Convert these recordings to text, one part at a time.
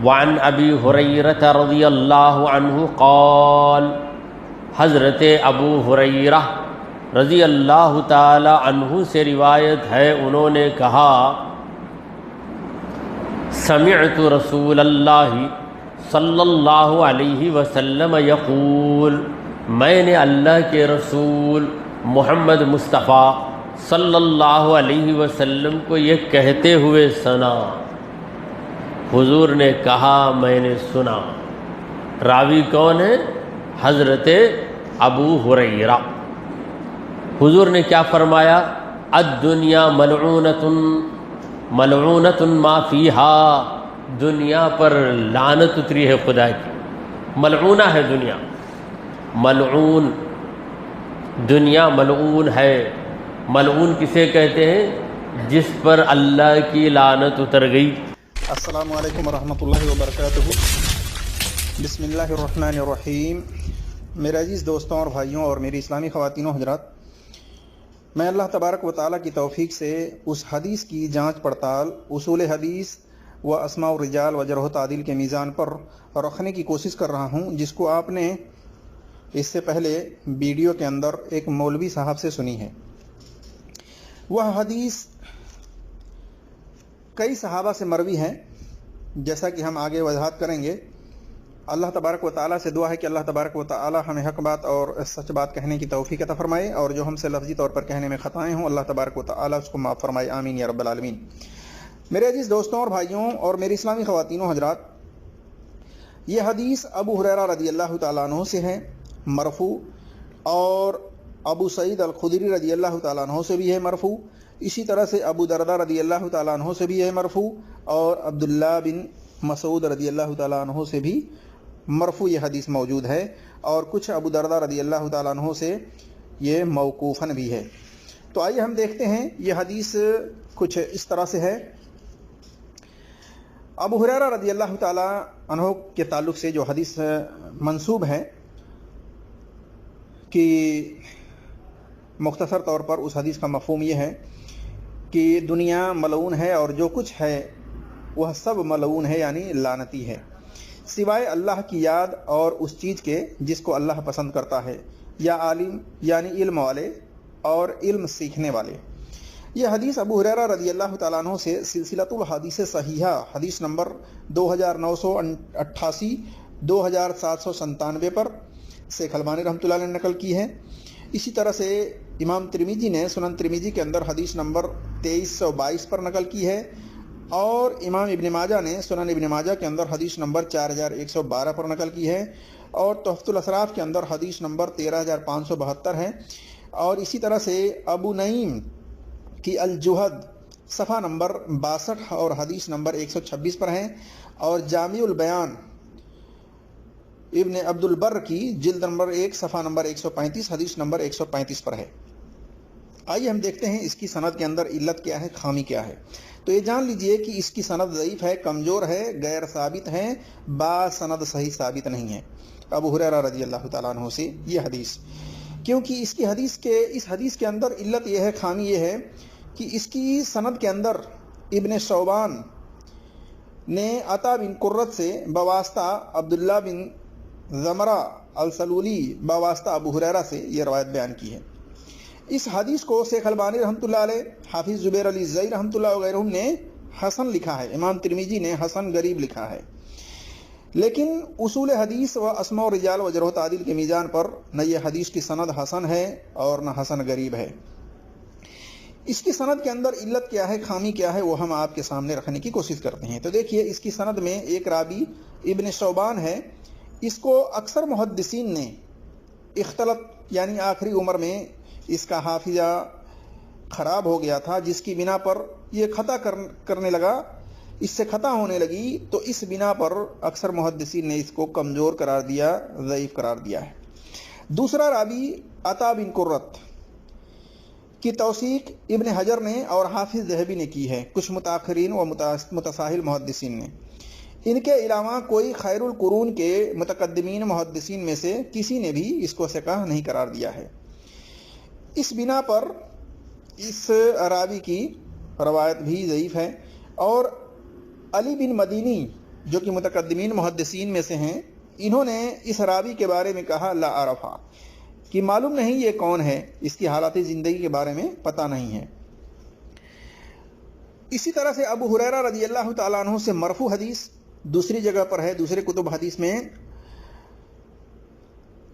وعن ابی ہریرہ رضی اللہ عنہ قال، حضرت ابو ہریرہ رضی اللہ تعالی عنہ سے روایت ہے، انہوں نے کہا سمعت رسول اللہ صلی اللہ علیہ وسلم یقول، میں نے اللہ کے رسول محمد مصطفیٰ صلی اللہ علیہ وسلم کو یہ کہتے ہوئے سنا۔ حضور نے کہا میں نے سنا۔ راوی کون ہے؟ حضرت ابو ہریرہ۔ حضور نے کیا فرمایا؟ الدنیا ملعونۃ ملعونۃ ما فیہا، دنیا پر لعنت اتری ہے خدا کی، ملعونہ ہے دنیا، ملعون، دنیا ملعون ہے۔ ملعون کسے کہتے ہیں؟ جس پر اللہ کی لعنت اتر گئی۔ السلام علیکم ورحمۃ اللہ وبرکاتہ۔ بسم اللہ الرحمن الرحیم۔ میرے عزیز دوستوں اور بھائیوں اور میری اسلامی خواتین و حضرات، میں اللہ تبارک و تعالیٰ کی توفیق سے اس حدیث کی جانچ پڑتال اصول حدیث و اسماء الرجال و جرح و تعدیل کے میزان پر رکھنے کی کوشش کر رہا ہوں، جس کو آپ نے اس سے پہلے ویڈیو کے اندر ایک مولوی صاحب سے سنی ہے۔ وہ حدیث کئی صحابہ سے مروی ہے، جیسا کہ ہم آگے وضاحت کریں گے۔ اللہ تبارک و تعالیٰ سے دعا ہے کہ اللہ تبارک و تعالیٰ ہمیں حق بات اور سچ بات کہنے کی توفیق عطا فرمائے، اور جو ہم سے لفظی طور پر کہنے میں خطائیں ہوں اللہ تبارک و تعالیٰ اس کو معاف فرمائے، آمین یا رب العالمین۔ میرے عزیز دوستوں اور بھائیوں اور میری اسلامی خواتین و حضرات، یہ حدیث ابو ہریرہ رضی اللہ تعالیٰ عنہ سے ہے مرفوع، اور ابو سعید الخدری رضی اللہ تعالیٰ عنہ سے بھی ہے مرفوع، اسی طرح سے ابو درداء رضی اللہ تعالیٰ عنہ سے بھی ہے مرفوع، اور عبداللہ بن مسعود رضی اللہ تعالیٰ عنہ سے بھی مرفوع یہ حدیث موجود ہے، اور کچھ ابو درداء رضی اللہ تعالیٰ عنہ سے یہ موقوفاً بھی ہے۔ تو آئیے ہم دیکھتے ہیں یہ حدیث کچھ اس طرح سے ہے۔ ابو ہریرہ رضی اللہ تعالیٰ عنہ کے تعلق سے جو حدیث منسوب ہے، کہ مختصر طور پر اس حدیث کا مفہوم یہ ہے کہ دنیا ملعون ہے اور جو کچھ ہے وہ سب ملعون ہے، یعنی لعنتی ہے، سوائے اللہ کی یاد اور اس چیز کے جس کو اللہ پسند کرتا ہے، یا عالم یعنی علم والے اور علم سیکھنے والے۔ یہ حدیث ابو ہریرہ رضی اللہ تعالیٰ عنہ سے سلسلۃ الحدیث صحیحہ حدیث نمبر 2988 2797 پر شیخ البانی رحمۃ اللہ علیہ نے نقل کی ہے۔ اسی طرح سے امام ترمذی نے سنن ترمذی کے اندر حدیث نمبر 2322 پر نقل کی ہے، اور امام ابن ماجہ نے سنن ابن ماجہ کے اندر حدیث نمبر 4112 پر نقل کی ہے، اور تحفۃ الاسراف کے اندر حدیث نمبر 13572 ہے، اور اسی طرح سے ابو نعیم کی الجہد صفحہ نمبر 62 اور حدیث نمبر 126 پر ہیں، اور جامع البیان ابن عبد البر کی جلد نمبر 1 صفحہ نمبر 135 حدیث نمبر 135 پر ہے۔ آئیے ہم دیکھتے ہیں اس کی سند کے اندر علت کیا ہے، خامی کیا ہے۔ تو یہ جان لیجئے کہ اس کی سند ضعیف ہے، کمزور ہے، غیر ثابت ہے، با سند صحیح ثابت نہیں ہے ابو ہریرہ رضی اللہ تعالیٰ عنہ سے یہ حدیث، کیونکہ اس حدیث کے اندر علت یہ ہے، خامی یہ ہے کہ اس کی سند کے اندر ابن شعبان نے عطا بن قرۃ سے بواسطہ عبداللہ بن زمرہ السلولی بواسطہ ابو ہریرہ سے یہ روایت بیان کی ہے۔ اس حدیث کو شیخ البانی رحمۃ اللہ علیہ، حافظ زبیر علی زئی رحمۃ اللہ وغیرہ نے حسن لکھا ہے، امام ترمذی نے حسن غریب لکھا ہے، لیکن اصول حدیث و اسماء الرجال و جرح و تعدیل کے میزان پر نہ یہ حدیث کی سند حسن ہے اور نہ حسن غریب ہے۔ اس کی سند کے اندر علت کیا ہے، خامی کیا ہے، وہ ہم آپ کے سامنے رکھنے کی کوشش کرتے ہیں۔ تو دیکھیے اس کی سند میں ایک راوی ابن شعبان ہے، اس کو اکثر محدثین نے اختلط، یعنی آخری عمر میں اس کا حافظہ خراب ہو گیا تھا، جس کی بنا پر یہ خطا کرنے لگا، اس سے خطا ہونے لگی، تو اس بنا پر اکثر محدثین نے اس کو کمزور قرار دیا، ضعیف قرار دیا ہے۔ دوسرا راوی عطا بن قرۃ کی توثیق ابن حجر نے اور حافظ ذہبی نے کی ہے، کچھ متاخرین و متساہل محدثین نے۔ ان کے علاوہ کوئی خیر القرون کے متقدمین محدثین میں سے کسی نے بھی اس کو ثقہ نہیں قرار دیا ہے۔ اس بنا پر اس راوی کی روایت بھی ضعیف ہے۔ اور علی بن مدینی جو کہ متقدمین محدثین میں سے ہیں، انہوں نے اس راوی کے بارے میں کہا لا عرفا، کہ معلوم نہیں یہ کون ہے، اس کی حالات زندگی کے بارے میں پتہ نہیں ہے۔ اسی طرح سے ابو ہریرہ رضی اللہ تعالیٰ عنہ سے مرفوع حدیث دوسری جگہ پر ہے، دوسرے کتب حدیث میں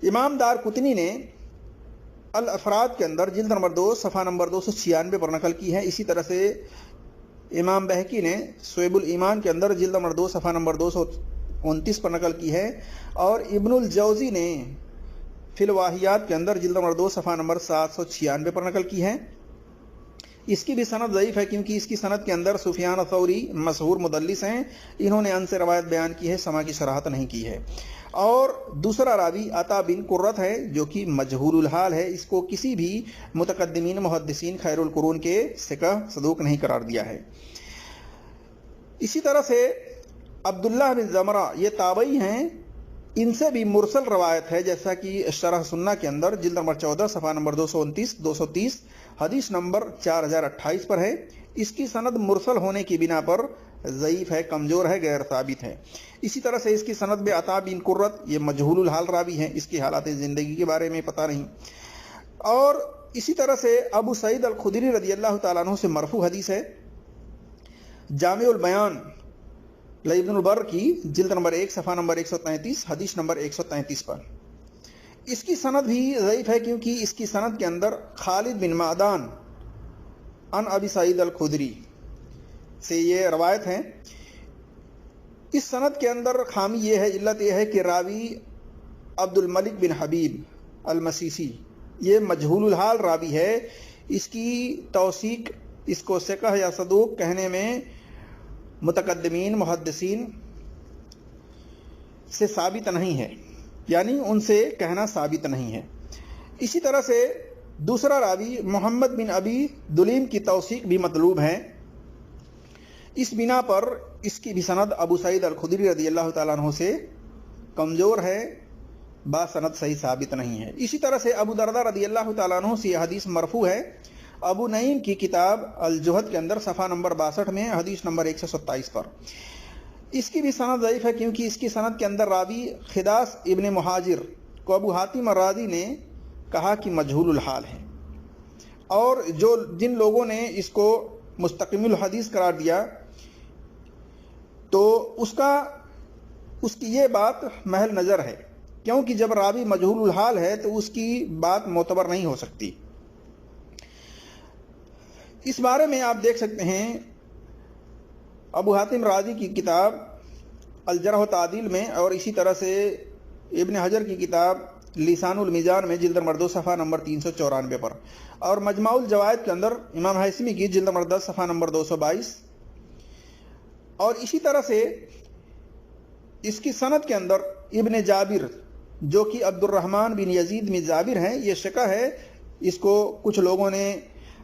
امام دار قطنی نے الافراد کے اندر جلد نمبر 2 صفحہ نمبر 296 پر نقل کی ہے۔ اسی طرح سے امام بہقی نے شعب الایمان کے اندر جلد نمبر 2 صفحہ نمبر 229 پر نقل کی ہے، اور ابن الجوزی نے فی الواہیات کے اندر جلد نمبر 2 صفحہ نمبر 796 پر نقل کی ہے۔ اس کی بھی سند ضعیف ہے، کیونکہ اس کی سند کے اندر سفیان ثوری مشہور مدلس ہیں، انہوں نے ان سے روایت بیان کی ہے، سما کی صراحت نہیں کی ہے۔ اور دوسرا راوی عطا بن قرۃ ہے، جو کہ مجہول الحال ہے، اس کو کسی بھی متقدمین محدثین خیر القرون کے ثقہ صدوق نہیں قرار دیا ہے۔ اسی طرح سے عبداللہ بن زمرہ، یہ تابعی ہیں، ان سے بھی مرسل روایت ہے، جیسا کہ شرح سنہ کے اندر جلد نمبر 14 صفحہ نمبر 229 230 حدیث نمبر 4028 پر ہے۔ اس کی سند مرسل ہونے کی بنا پر ضعیف ہے، کمزور ہے، غیر ثابت ہے۔ اسی طرح سے اس کی سند میں عطا بن قرۃ، یہ مجہول الحال راوی ہیں، اس کی حالات زندگی کے بارے میں پتہ نہیں۔ اور اسی طرح سے ابو سعید الخدری رضی اللہ تعالیٰ عنہ سے مرفوع حدیث ہے، جامع البیان ابن البر کی جلد نمبر 1 صفحہ نمبر 133 حدیث نمبر 133 پر۔ اس کی سند بھی ضعیف ہے، کیونکہ اس کی سند کے اندر خالد بن معدان عن ابی سعید الخدری سے یہ روایت ہے۔ اس سند کے اندر خامی یہ ہے، علت یہ ہے کہ راوی عبد الملک بن حبیب المسیسی یہ مجہول الحال راوی ہے، اس کی توثیق اس کو ثقہ یا صدوق کہنے میں متقدمین محدثین سے ثابت نہیں ہے، یعنی ان سے کہنا ثابت نہیں ہے۔ اسی طرح سے دوسرا راوی محمد بن ابی دلیم کی توثیق بھی مطلوب ہے، اس بنا پر اس کی بھی سند ابو سعید الخدری رضی اللہ تعالیٰ عنہ سے کمزور ہے، با سند صحیح ثابت نہیں ہے۔ اسی طرح سے ابو درداء رضی اللہ تعالیٰ عنہ سے یہ حدیث مرفوع ہے، ابو نعیم کی کتاب الجہد کے اندر صفحہ نمبر 62 میں حدیث نمبر 127 پر۔ اس کی بھی سند ضعیف ہے، کیونکہ اس کی سند کے اندر راوی خداس ابن مہاجر کو ابو حاتم الرازی نے کہا کہ مجہول الحال ہے، اور جن لوگوں نے اس کو مستقیم الحدیث قرار دیا تو اس کی یہ بات محل نظر ہے، کیونکہ جب راوی مجہول الحال ہے تو اس کی بات معتبر نہیں ہو سکتی۔ اس بارے میں آپ دیکھ سکتے ہیں ابو حاتم رازی کی کتاب الجرح و تعدیل میں، اور اسی طرح سے ابن حجر کی کتاب لسان المیزان میں جلد نمبر 2 صفحہ نمبر 394 پر، اور مجمع الجوائد کے اندر امام حیثمی کی جلد نمبر 10 صفحہ نمبر 222۔ اور اسی طرح سے اس کی سند کے اندر ابن جابر، جو کہ عبد الرحمن بن یزید بن جابر ہیں، یہ شکہ ہے، اس کو کچھ لوگوں نے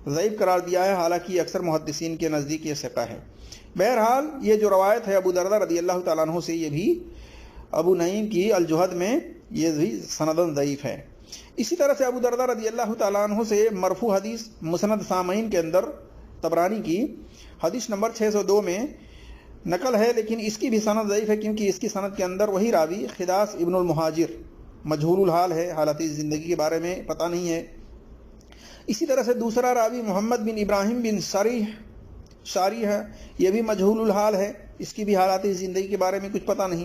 ضعیف قرار دیا ہے، حالانکہ اکثر محدثین کے نزدیک یہ ثقہ ہے۔ بہرحال یہ جو روایت ہے ابو درداء رضی اللہ تعالیٰ عنہ سے، یہ بھی ابو نعیم کی الجہد میں یہ بھی سندن ضعیف ہے۔ اسی طرح سے ابو درداء رضی اللہ تعالیٰ عنہ سے مرفوع حدیث مسند سامعین کے اندر طبرانی کی حدیث نمبر 602 میں نقل ہے، لیکن اس کی بھی سند ضعیف ہے، کیونکہ اس کی سند کے اندر وہی راوی خداس ابن المہاجر مجہول الحال ہے، حالات زندگی کے بارے میں پتہ نہیں ہے۔ اسی طرح سے دوسرا راوی محمد بن ابراہیم بن شاری ہے، یہ بھی مجہول الحال ہے، اس کی بھی حالات زندگی کے بارے میں کچھ پتہ نہیں۔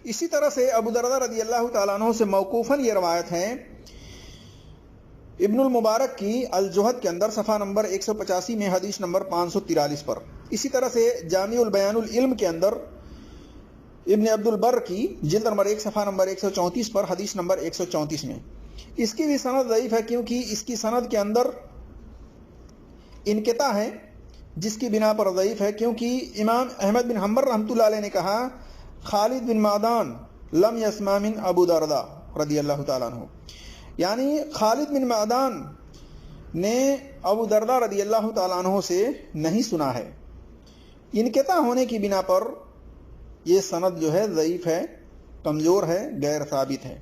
اسی طرح سے ابو درداء رضی اللہ تعالیٰ عنہ سے موقوفاً یہ روایت ہے ابن المبارک کی الجہد کے اندر صفحہ نمبر 185 میں حدیث نمبر 543 پر۔ اسی طرح سے جامع البیان العلم کے اندر ابن عبد البر کی جلد نمبر 1 صفحہ نمبر 134 پر حدیث نمبر 134 میں۔ اس کی بھی سند ضعیف ہے، کیونکہ اس کی سند کے اندر انقطاع ہے، جس کی بنا پر ضعیف ہے، کیونکہ امام احمد بن حنبل رحمۃ اللہ علیہ نے کہا خالد بن معدان لم یسمع من ابو درداء رضی اللہ تعالیٰ عنہ، یعنی خالد بن معدان نے ابو درداء رضی اللہ تعالیٰ عنہ سے نہیں سنا ہے۔ انقطاع ہونے کی بنا پر یہ سند جو ہے ضعیف ہے، کمزور ہے، غیر ثابت ہے۔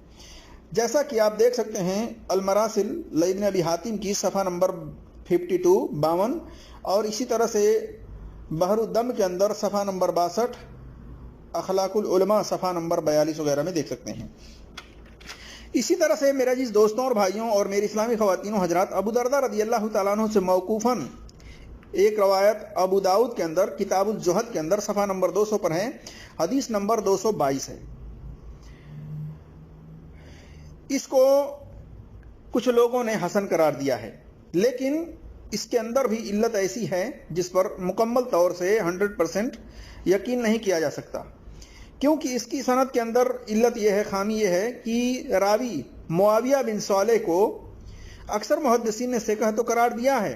جیسا کہ آپ دیکھ سکتے ہیں المراسل لابن ابی حاتم کی صفحہ نمبر 52 اور اسی طرح سے بحر الدم کے اندر صفحہ نمبر 62 اخلاق العلماء صفحہ نمبر 42 وغیرہ میں دیکھ سکتے ہیں۔ اسی طرح سے میرے عزیز دوستوں اور بھائیوں اور میری اسلامی خواتین و حضرات، ابو درداء رضی اللہ تعالیٰ عنہ سے موقوفاً ایک روایت ابو داؤد کے اندر کتاب الزہد کے اندر صفحہ نمبر 200 پر ہے، حدیث نمبر 222 ہے۔ اس کو کچھ لوگوں نے حسن قرار دیا ہے، لیکن اس کے اندر بھی علت ایسی ہے جس پر مکمل طور سے 100% یقین نہیں کیا جا سکتا، کیونکہ اس کی سند کے اندر علت یہ ہے، خامی یہ ہے کہ راوی معاویہ بن صالح کو اکثر محدثین نے ثقہ تو قرار دیا ہے،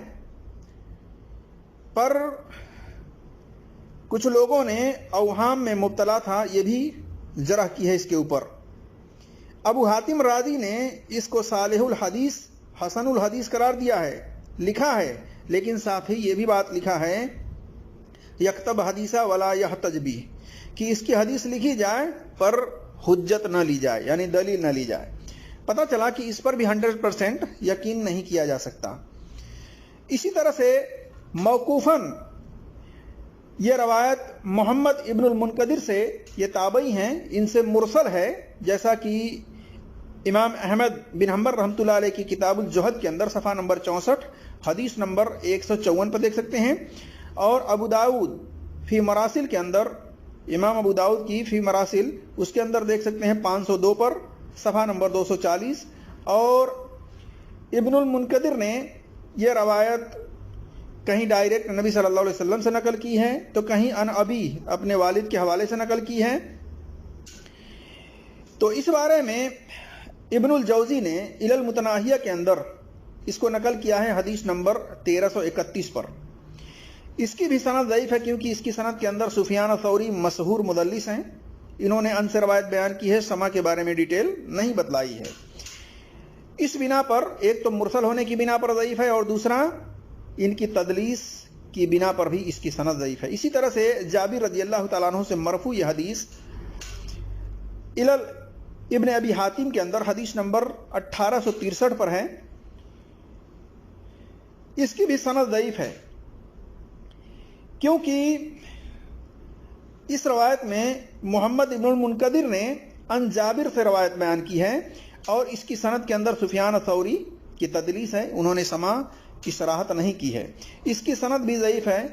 پر کچھ لوگوں نے اوہام میں مبتلا تھا، یہ بھی جرح کی ہے اس کے اوپر۔ ابو حاتم رازی نے اس کو صالح الحدیث حسن الحدیث قرار دیا ہے، لکھا ہے، لیکن ساتھ ہی یہ بھی بات لکھا ہے یکتب حدیثہ ولا یحتج بھی، کہ اس کی حدیث لکھی جائے پر حجت نہ لی جائے، یعنی دلیل نہ لی جائے۔ پتہ چلا کہ اس پر بھی 100% یقین نہیں کیا جا سکتا۔ اسی طرح سے موقوفاً یہ روایت محمد ابن المنقدر سے، یہ تابعی ہیں، ان سے مرسل ہے، جیسا کہ امام احمد بن حنبل رحمۃ اللہ علیہ کی کتاب الزہد کے اندر صفحہ نمبر 64 حدیث نمبر 154 پر دیکھ سکتے ہیں، اور ابو داؤد فی مراسل کے اندر، امام ابو داؤد کی فی مراسل، اس کے اندر دیکھ سکتے ہیں 502 پر صفحہ نمبر 240، اور ابن المنقدر نے یہ روایت کہیں ڈائریکٹ نبی صلی اللہ علیہ وسلم سے نقل کی ہے، تو کہیں ان ابی اپنے والد کے حوالے سے نقل کی ہے۔ تو اس بارے میں ابن الجوزی نے علی المتناہیہ کے اندر اس کو نقل کیا ہے حدیث نمبر 1331 پر۔ اس کی بھی سند ضعیف ہے، کیونکہ اس کی سند کے اندر سفیان ثوری مشہور مدلس ہیں، انہوں نے ان سے روایت بیان کی ہے، سما کے بارے میں ڈیٹیل نہیں بتلائی ہے۔ اس بنا پر ایک تو مرسل ہونے کی بنا پر ضعیف ہے، اور دوسرا ان کی تدلیس کی بنا پر بھی اس کی سند ضعیف ہے۔ اسی طرح سے جابر رضی اللہ تعالیٰ عنہ سے مرفوع یہ حدیث ابن ابی حاتم کے اندر حدیث نمبر 1863 پر ہے، اس کی بھی سند ضعیف ہے، کیونکہ اس روایت میں محمد ابن المنقدر نے ان جابر سے روایت بیان کی ہے، اور اس کی سند کے اندر سفیان ثوری کی تدلیس ہے، انہوں نے سما کی صراحت نہیں کی ہے۔ اس کی سند بھی ضعیف ہے،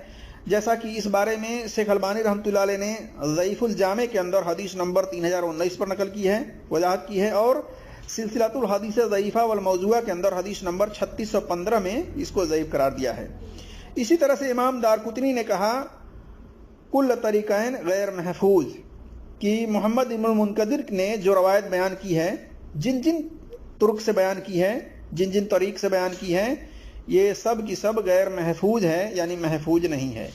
جیسا کہ اس بارے میں شیخ البانی رحمۃ اللہ علیہ نے ضعیف الجامع کے اندر حدیث نمبر 3019 پر نقل کی ہے، وضاحت کی ہے، اور سلسلۃ الحدیث ضعیفہ والموضوعہ کے اندر حدیث نمبر 3615 میں اس کو ضعیف قرار دیا ہے۔ اسی طرح سے امام دارقطنی نے کہا کل طریقین غیر محفوظ، کہ محمد ابن المنقدر نے جو روایت بیان کی ہے، جن جن طرق سے بیان کی ہے، جن جن طریق سے بیان کی ہے، یہ سب کی سب غیر محفوظ ہے، یعنی محفوظ نہیں ہے۔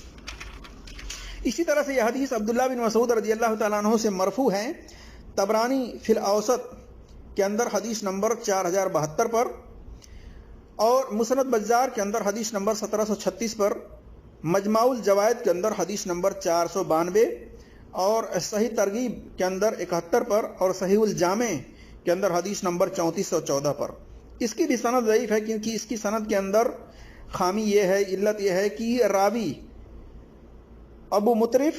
اسی طرح سے یہ حدیث عبداللہ بن مسعود رضی اللہ تعالیٰ عنہ سے مرفوع ہے، طبرانی فی الاوسط کے اندر حدیث نمبر 4072 پر، اور مسند بزار کے اندر حدیث نمبر 1736 پر، مجمع الجوائد کے اندر حدیث نمبر 492، اور صحیح ترغیب کے اندر 71 پر، اور صحیح الجامع کے اندر حدیث نمبر 3414 پر۔ اس کی بھی سند ضعیف ہے، کیونکہ اس کی سند کے اندر خامی یہ ہے، علت یہ ہے کہ راوی ابو مطرف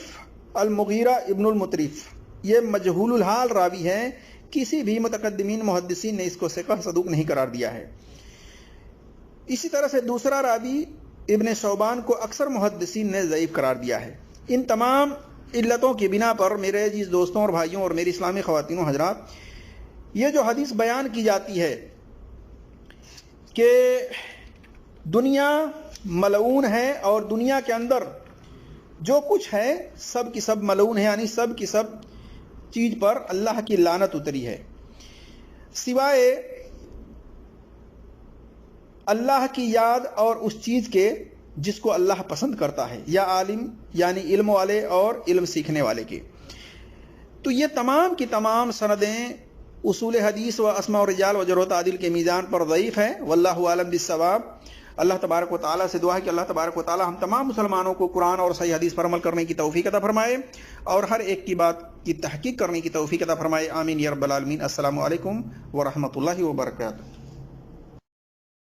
المغیرہ ابن المطرف یہ مجہول الحال راوی ہے، کسی بھی متقدمین محدثین نے اس کو ثقہ صدوق نہیں قرار دیا ہے۔ اسی طرح سے دوسرا راوی ابن ثوبان کو اکثر محدثین نے ضعیف قرار دیا ہے۔ ان تمام علتوں کی بنا پر میرے عزیز دوستوں اور بھائیوں اور میری اسلامی خواتین و حضرات، یہ جو حدیث بیان کی جاتی ہے کہ دنیا ملعون ہے، اور دنیا کے اندر جو کچھ ہے سب کی سب ملعون ہے، یعنی سب کی سب چیز پر اللہ کی لعنت اتری ہے، سوائے اللہ کی یاد اور اس چیز کے جس کو اللہ پسند کرتا ہے، یا عالم یعنی علم والے اور علم سیکھنے والے کے۔ تو یہ تمام کی تمام سندیں اصول حدیث و اسماء و رجال و جرح و تعدیل کے میزان پر ضعیف ہے، واللہ عالم بالصواب۔ اللہ تبارک و تعالیٰ سے دعا ہے کہ اللہ تبارک و تعالیٰ ہم تمام مسلمانوں کو قرآن اور صحیح حدیث پر عمل کرنے کی توفیق عطا فرمائے، اور ہر ایک کی بات کی تحقیق کرنے کی توفیق عطا فرمائے، آمین یا رب العالمین۔ السلام علیکم ورحمۃ اللہ وبرکاتہ۔